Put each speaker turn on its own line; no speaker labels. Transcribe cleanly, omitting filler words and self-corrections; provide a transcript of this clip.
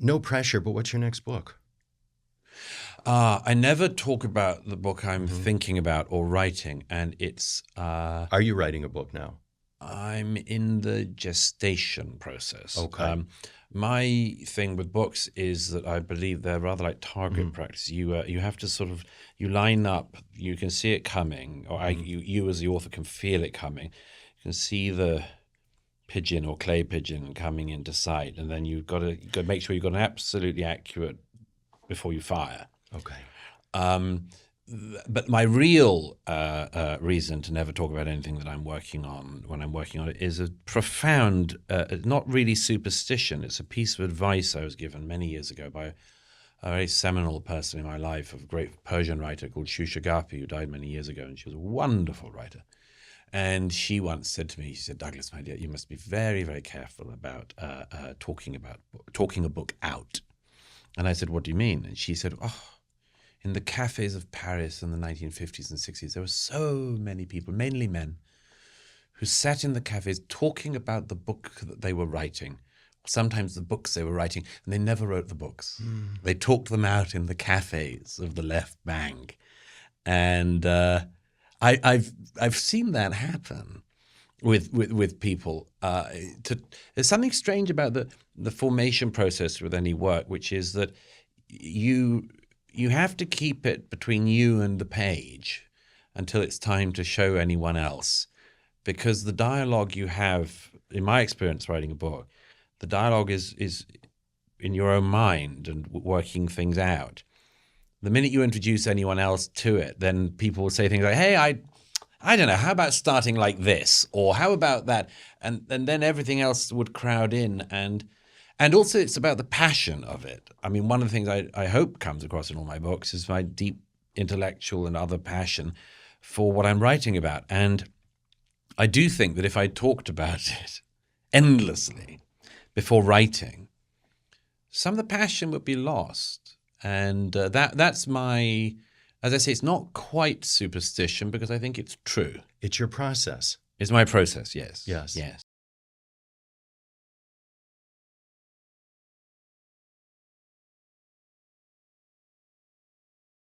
No pressure, but what's your next book?
I never talk about the book I'm thinking about or writing, and it's...
Are you writing a book now?
I'm in the gestation process.
Okay.
My thing with books is that I believe they're rather like target practice. You have to sort of, you line up, you can see it coming, or you as the author can feel it coming. You can see the pigeon or clay pigeon coming into sight, and then you've got to make sure you've got an absolutely accurate before you fire.
Okay.
But my real reason to never talk about anything that I'm working on when I'm working on it is a profound, not really superstition. It's a piece of advice I was given many years ago by a very seminal person in my life, a great Persian writer called Shushagapi, who died many years ago, and she was a wonderful writer. And she once said to me, she said, "Douglas, my dear, you must be very, very careful about talking a book out." And I said, "What do you mean?" And she said, "Oh, in the cafes of Paris in the 1950s and 60s, there were so many people, mainly men, who sat in the cafes talking about the book that they were writing, sometimes the books they were writing, and they never wrote the books. They talked them out in the cafes of the left bank." And I've seen that happen with people. There's something strange about the formation process with any work, which is that you have to keep it between you and the page until it's time to show anyone else. Because the dialogue you have, in my experience writing a book, the dialogue is in your own mind and working things out. The minute you introduce anyone else to it, then people will say things like, "Hey, I don't know, how about starting like this?" Or "How about that?" And then everything else would crowd in. And also it's about the passion of it. I mean, one of the things I hope comes across in all my books is my deep intellectual and other passion for what I'm writing about. And I do think that if I talked about it endlessly before writing, some of the passion would be lost. And that's my, as I say, it's not quite superstition because I think it's true.
It's your process.
It's my process, yes.
Yes.
Yes.